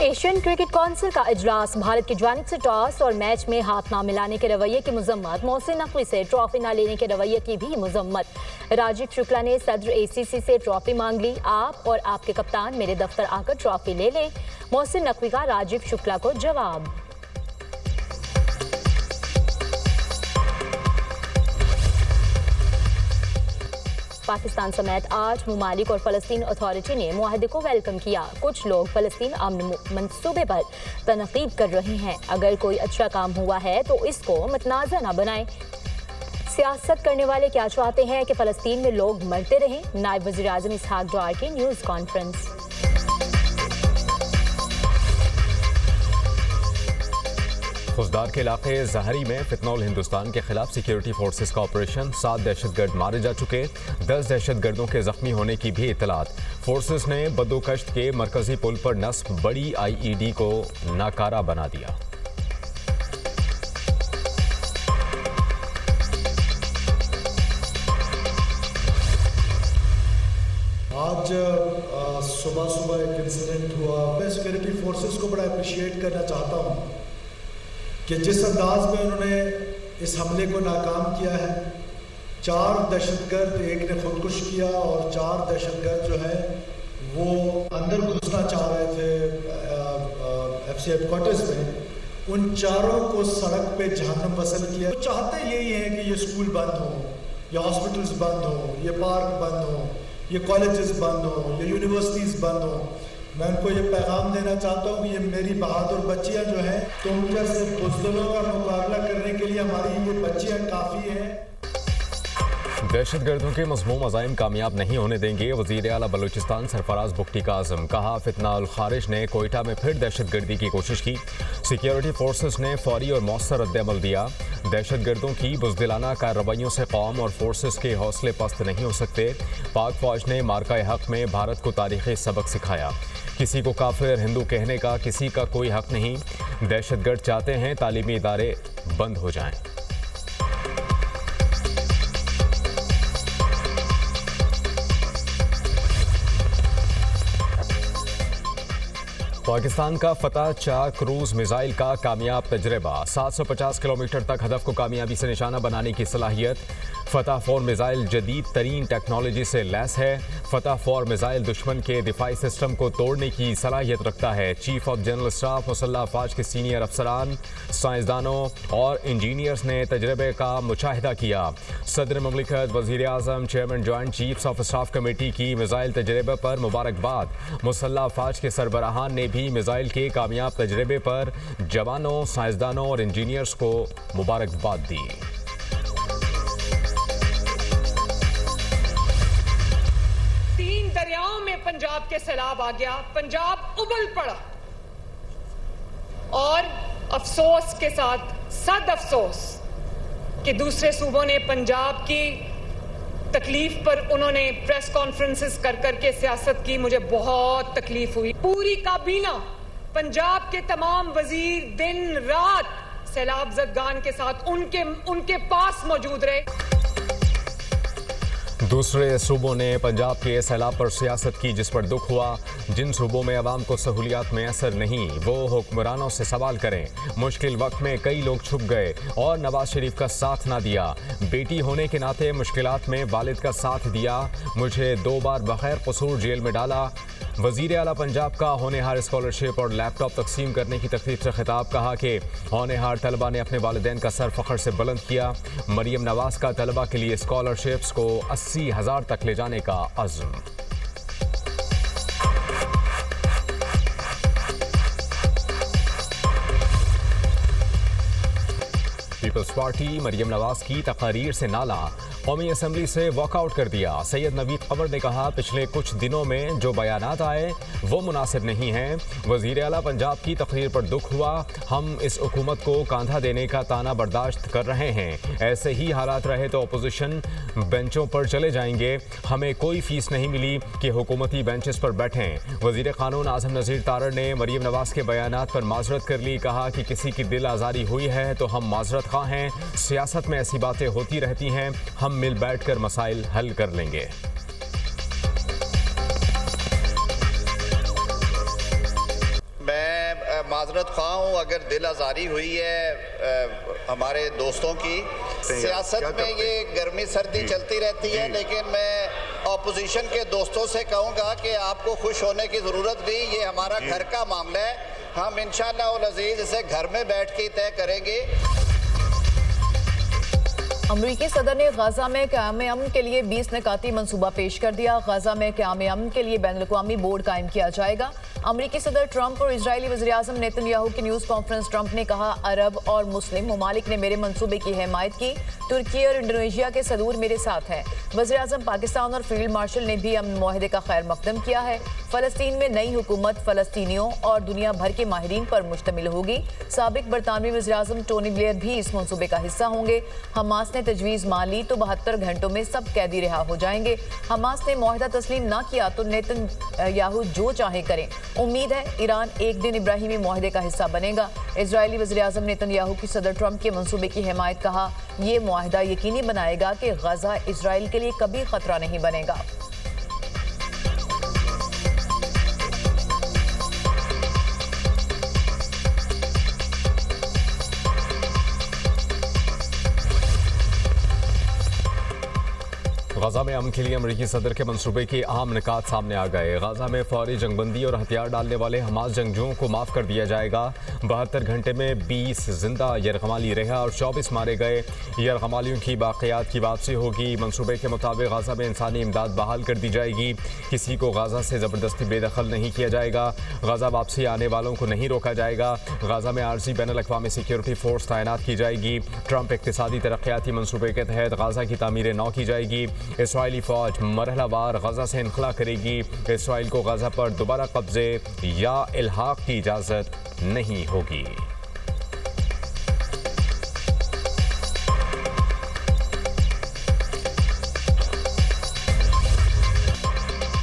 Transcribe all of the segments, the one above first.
Asian cricket council का इजलास, भारत की जानिब से टॉस और मैच में हाथ ना मिलाने के रवैये की मजम्मत, मोहसिन नकवी से ट्रॉफी ना लेने के रवैये की भी मजम्मत। राजीव शुक्ला ने सदर एसीसी से ट्रॉफी मांग ली। आप और आपके कप्तान मेरे दफ्तर आकर ट्रॉफी ले लें, मोहसिन नकवी का राजीव शुक्ला को जवाब। पाकिस्तान समेत 8 ममालिक और फ़लस्तीन अथॉरिटी ने मुआहदे को वेलकम किया। कुछ लोग फ़लस्तीन अमन मंसूबे पर तनकीद कर रहे हैं। अगर कोई अच्छा काम हुआ है तो इसको मतनाज़ा ना बनाएं। सियासत करने वाले क्या चाहते हैं कि फ़लस्तीन में लोग मरते रहें? नायब वज़ीर आज़म इसहाक डार की न्यूज़ कॉन्फ्रेंस। खुजदार के इलाके जहरी में फितनौल हिंदुस्तान के खिलाफ सिक्योरिटी फोर्सेस का ऑपरेशन, 7 दहशतगर्द मारे जा चुके, 10 दहशतगर्दों के जख्मी होने की भी इतलात। फोर्सेस ने बदोकश्त के मरकजी पुल पर नस्ब बड़ी IED को नाकारा बना दिया। आज सुबह एक इंसिडेंट हुआ। मैं सिक्योरिटी फोर्सेस को बड़ा अप्रिशिएट करना चाहता हूँ कि जिस अंदाज में उन्होंने इस हमले को नाकाम किया है। 4 दहशतगर्द, एक ने खुदकुश किया और 4 दहशतगर्द जो है वो अंदर घुसना चाह रहे थे FC हेडक्वार्टर्स में। उन चारों को सड़क पे जहन्नम वसल किया। तो चाहते यही है कि ये स्कूल बंद हो, ये हॉस्पिटल्स बंद हो, ये पार्क बंद हो, ये कॉलेजेस बंद हो, ये यूनिवर्सिटीज़ बंद हो। मैं उनको ये पैगाम देना चाहता हूँ कि ये मेरी बहादुर बच्चियाँ जो हैं, तुम जैसे बुज़दिलों का मुकाबला करने के लिए हमारी ये बच्चियाँ काफ़ी हैं। दहशतगर्दों के मज़मूम अज़ाइम कामयाब नहीं होने देंगे, वज़ीर आला बलूचिस्तान सरफराज बुख्ती का आज़म। कहा, फितना उल खारिज ने कोयटा में फिर दहशतगर्दी की कोशिश की, सिक्योरिटी फोर्सेस ने फौरी और मौसर रद्द-ए-अमल दिया। दहशतगर्दों की बुज़दिलाना कार्रवाइयों से कौम और फोर्सेस के हौसले पस्त नहीं हो सकते। पाक फौज ने मार्का हक में भारत को तारीख़ी सबक सिखाया। किसी को काफिर हिंदू कहने का किसी का कोई हक नहीं। दहशतगर्द चाहते हैं तालीमी इदारे बंद हो जाएं। पाकिस्तान का फतह चार क्रूज मिसाइल का कामयाब तजर्बा, 750 किलोमीटर तक हदफ को कामयाबी से निशाना बनाने की सलाहियत। फतह 4 मिसाइल जदीद तरीन टेक्नोलॉजी से लैस है। फतह 4 मिसाइल दुश्मन के दिफाई सिस्टम को तोड़ने की सलाहियत रखता है। चीफ ऑफ जनरल स्टाफ मुसल्लह अफवाज के सीनियर अफसरान, साइंसदानों और इंजीनियर्स ने तजर्बे का मुशाहिदा किया। सदर ममलिकत, वज़ीर आज़म, chairman joint chiefs of staff committee की मिसाइल तजर्बे पर मुबारकबाद। मुसल्लह अफवाज के सरबराहान ने भी मिसाइल के कामयाब तजर्बे पर जवानों, साइंसदानों और इंजीनियर्स को मुबारकबाद दी। दरियाओं में पंजाब के सैलाब आ गया, पंजाब उबल पड़ा और अफसोस के साथ सद अफसोस कि दूसरे सूबों ने पंजाब की तकलीफ पर उन्होंने प्रेस कॉन्फ्रेंसेस कर करके सियासत की। मुझे बहुत तकलीफ हुई। पूरी काबीना, पंजाब के तमाम वजीर दिन रात सैलाब ज़दगान के साथ उनके पास मौजूद रहे। दूसरे सूबों ने पंजाब के सैलाब पर सियासत की, जिस पर दुख हुआ। जिन सूबों में अवाम को सहूलियात में असर नहीं, वो हुक्मरानों से सवाल करें। मुश्किल वक्त में कई लोग छुप गए और नवाज शरीफ का साथ ना दिया। बेटी होने के नाते मुश्किलात में वालिद का साथ दिया। मुझे 2 बार बगैर कसूर जेल में डाला। वज़ीर आला पंजाब का होनहार स्कॉलरशिप और लैपटॉप तकसीम करने की तकरीब से खिताब। कहा कि होनहार तलबा ने अपने वालिदैन का सर फ़ख्र से बुलंद किया। मरियम नवाज का तलबा के लिए स्कॉलरशिप्स को 80,000 तक ले जाने का अज़्म। पीपल्स पार्टी मरियम नवाज की तकारीर से नाला, कौमी असम्बली से वॉकआउट कर दिया। सैयद नवीद कमर ने कहा, पिछले कुछ दिनों में जो बयानात आए वो मुनासिब नहीं हैं। वज़ीर आला पंजाब की तकरीर पर दुख हुआ। हम इस हुकूमत को कांधा देने का ताना बर्दाश्त कर रहे हैं। ऐसे ही हालात रहे तो अपोजिशन बेंचों पर चले जाएंगे। हमें कोई फीस नहीं मिली कि हुकूमती बेंचेस पर बैठें। वज़ीर क़ानून आज़म नज़ीर तारड़ ने मरियम नवाज के बयानात पर माजरत कर ली। कहा कि किसी की दिल आज़ारी हुई है तो हम माजरत ख़्वाह हैं। सियासत में ऐसी बातें होती रहती हैं, हम मिल बैठकर मसाइल हल कर लेंगे। मैं माजरत ख्वाह हूँ अगर दिल आज़ारी हुई है हमारे दोस्तों की। सियासत में ये गर्मी सर्दी चलती रहती है, लेकिन मैं ऑपोजिशन के दोस्तों से कहूँगा कि आपको खुश होने की ज़रूरत नहीं, ये हमारा घर का मामला है। हम इंशाअल्लाह उल अज़ीज़ इसे घर में बैठ के तय करेंगे। अमरीकी सदर ने गाजा में क़याम अमन के लिए 20 निकाती मंसूबा पेश कर दिया। गाजा में क़याम अमन के लिए बैनुल-अक़वामी बोर्ड कायम किया जाएगा। अमरीकी सदर ट्रंप और इजरायली वज़ीर-ए-आज़म नेतन्याहू की न्यूज़ कॉन्फ्रेंस। ट्रंप ने कहा, अरब और मुस्लिम ममालिक ने मेरे मंसूबे की हिमायत की। तुर्की और इंडोनेशिया के सदूर मेरे साथ हैं। वज़ीर-ए-आज़म पाकिस्तान और फील्ड मार्शल ने भी अमन मुआहदे का खैर मकदम किया है। फ़लस्तीन में नई हुकूमत फ़लस्तीनियों और दुनिया भर के माहिरीन पर मुश्तमिल होगी। साबिक बरतानवी वज़ीर-ए-आज़म टोनी ब्लेयर भी इस मंसूबे का हिस्सा होंगे। हमास ने तजवीज़ मान ली तो 72 घंटों में सब कैदी रिहा हो जाएंगे। हमास ने मुआहदा तस्लीम ना किया तो नेतन्याहू जो चाहे करें। उम्मीद है ईरान एक दिन इब्राहिमी मुआहदे का हिस्सा बनेगा। इजरायली वज़ीर-ए-आज़म नेतन्याहू की सदर ट्रंप के मंसूबे की हिमायत। कहा, ये मुआहदा यकीनी बनाएगा कि गजा इजराइल के लिए कभी खतरा नहीं बनेगा। गाजा में अमन के लिए अमरीकी सदर के मंसूबे के अहम निकात सामने आ गए। गाजा में फौरी जंगबंदी और हथियार डालने वाले हमास जंगजुओं को माफ़ कर दिया जाएगा। 72 घंटे में 20 जिंदा यरगमाली रहा और 24 मारे गए। यरगमालियों की बाक़ियात की वापसी होगी। मंसूबे के मुताबिक गाजा में इंसानी इमदाद बहाल कर दी जाएगी। किसी को गाजा से ज़बरदस्ती बेदखल नहीं किया जाएगा। गाजा वापसी आने वालों को नहीं रोका जाएगा। गाजा में आर्जी बैनुल-अक़वामी सिक्योरिटी फोर्स तैनात की जाएगी। ट्रंप इक़्तिसादी तरक्याती मंसूबे के तहत गाजा की तामीर नौ की जाएगी। इसराइली फ़ौज मरहलावार गजा से इनखला करेगी। इसराइल को गजा पर दोबारा कब्जे या इल्हाक की इजाज़त नहीं होगी।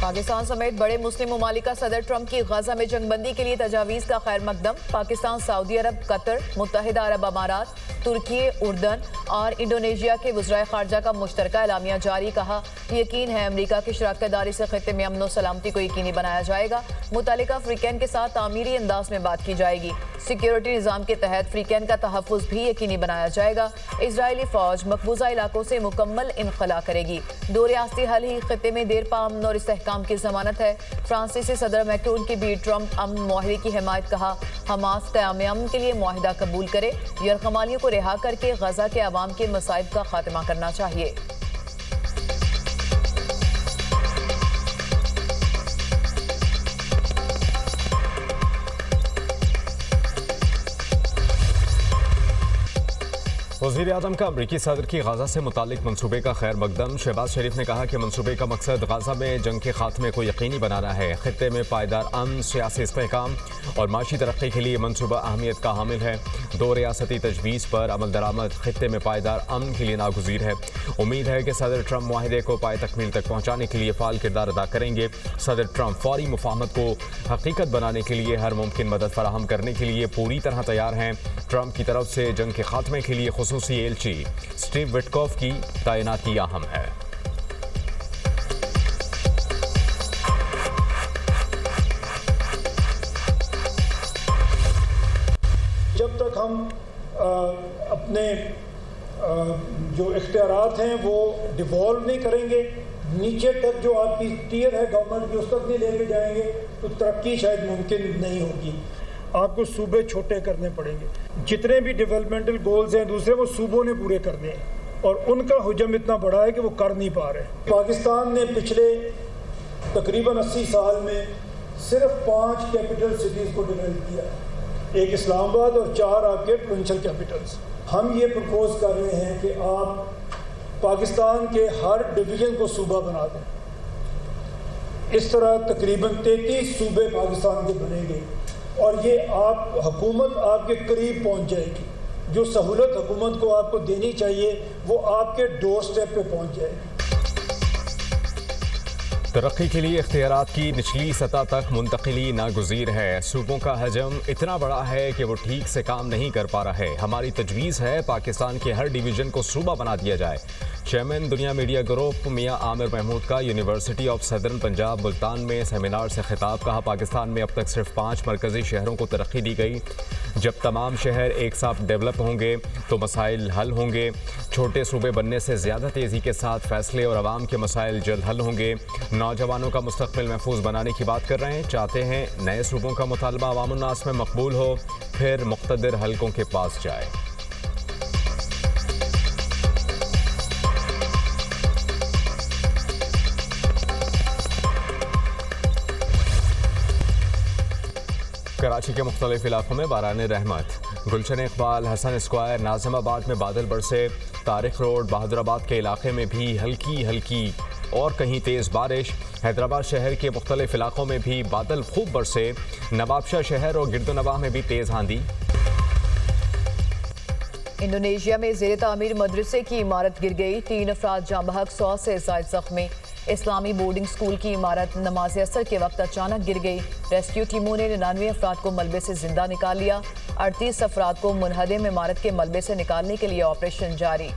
पाकिस्तान समेत बड़े मुस्लिम ममालिक का सदर ट्रंप की गाजा में जंगबंदी के लिए तजावीज़ का खैर मकदम। पाकिस्तान, सऊदी अरब, कतर, मुत्तहिदा अरब अमारात, तुर्की, उर्दन और इंडोनेशिया के वज़राए ख़ारजा का मुश्तरका एलामिया जारी। कहा, यकीन है अमरीका की शराकतदारी से खित्ते में अमन और सलामती को यकीनी बनाया जाएगा। मुतल्लिका अफ्रीकैन के साथ तामीरी अंदाज में बात की जाएगी। सिक्योरिटी निज़ाम के तहत अफ्रीकैन का तहफ़्फ़ुज़ भी यकीनी बनाया जाएगा। इजरायली फ़ौज मकबूजा इलाकों से मुकम्मल इनखला करेगी। दो रियासती हल ही खित्ते में देर पा अमन और इस्तेहकाम की ज़मानत है। फ्रांसीसी सदर मैक्रोन की भी ट्रंप अमन मुआहदे की हिमायत। कहा, हमास क़याम अमन के लिए मुआहदा कबूल करे। यरगमालियों को रिहा करके गजा के अवाम के मसाइब का खात्मा करना चाहिए। वज़ीर-ए-आज़म का अमरीकी सदर की गाजा से मुतालिक मंसूबे का खैर मकदम। शहबाज शरीफ ने कहा कि मंसूबे का मकसद गाजा में जंग के खात्मे को यकीनी बनाना है। खित्ते में पायदार अमन, सियासी इस्तेहकाम और माशी तरक्की के लिए मंसूबा अहमियत का हामिल है। दो रियासती तजवीज़ पर अमल दरामद खित्ते में पायदार अमन के लिए नागुज़ीर है। उम्मीद है कि सदर ट्रंप मुआहदे को पाए तकमील तक पहुँचाने के लिए फ़ाल किरदार अदा करेंगे। सदर ट्रंप फौरी मुफाहमत को हकीकत बनाने के लिए हर मुमकिन मदद फराहम करने के लिए पूरी तरह तैयार हैं। ट्रंप की तरफ से जंग के खात्मे के लिए खुसूसी एलची स्टीव विटकॉफ की तैनाती अहम है। जब तक हम अपने जो इख्तियारात हैं वो डिवॉल्व नहीं करेंगे, नीचे तक जो आपकी टीयर है गवर्नमेंट की उस तक नहीं लेके जाएंगे तो तरक्की शायद मुमकिन नहीं होगी। आपको सूबे छोटे करने पड़ेंगे। जितने भी डेवलपमेंटल गोल्स हैं दूसरे, वो सूबों ने पूरे करने हैं और उनका हुजम इतना बड़ा है कि वो कर नहीं पा रहे। पाकिस्तान ने पिछले तकरीबन 80 साल में सिर्फ 5 कैपिटल सिटीज़ को डेवलप किया, एक इस्लामाबाद और 4 आपके प्रोविंशियल कैपिटल्स। हम ये प्रपोज कर रहे हैं कि आप पाकिस्तान के हर डिवीज़न को सूबा बना दें। इस तरह तकरीबन 33 सूबे पाकिस्तान के बनेंगे और ये आप हुकूमत आपके करीब पहुंच जाएगी। जो सहूलत हुकूमत को आपको देनी चाहिए वो आपके डोर स्टेप पे पहुंच जाएगी। तरक्की के लिए इख्तियारात की निचली सतह तक मुंतकिली नागुज़ीर है। सूबों का हजम इतना बड़ा है कि वो ठीक से काम नहीं कर पा रहा है। हमारी तजवीज़ है पाकिस्तान के हर डिवीज़न को सूबा बना दिया जाए। चेयरमैन दुनिया मीडिया ग्रुप मियां आमिर महमूद का university of southern Punjab Multan में सेमिनार से खिताब। कहा, पाकिस्तान में अब तक सिर्फ 5 मरकजी शहरों को तरक्की दी गई। जब तमाम शहर एक साथ डेवलप होंगे तो मसाइल हल होंगे। छोटे सूबे बनने से ज़्यादा तेज़ी के साथ फैसले और आवाम के मसाइल जल्द हल होंगे। नौजवानों का मुस्तकबिल महफूज बनाने की बात कर रहे हैं। चाहते हैं नए सूबों का मुतालबा अवामुन्नास में मकबूल हो, फिर मुक़्तदिर हलकों के पास जाए। कराची के मुख्तलिफ इलाकों में बारान रहमत। गुलशन इकबाल, हसन स्क्वायर, नाजिमाबाद में बादल बरसे। तारिक रोड, बहादुराबाद के इलाके में भी हल्की हल्की और कहीं तेज़ बारिश। हैदराबाद शहर के मुख्तलिफ इलाकों में भी बादल खूब बरसे। नवाबशाह शहर और गिरदोनवाह में भी तेज़ आंधी। इंडोनेशिया में ज़ेर तामीर मदरसे की इमारत गिर गई। 3 अफराद जाँ बहक, 100 से ज़ायद ज़ख्मी। इस्लामी बोर्डिंग स्कूल की इमारत नमाज असर के वक्त अचानक गिर गई। रेस्क्यू टीमों ने 99 अफराद को मलबे से जिंदा निकाल लिया। 38 अफराद को मुनहदम इमारत के मलबे से निकालने के लिए ऑपरेशन जारी।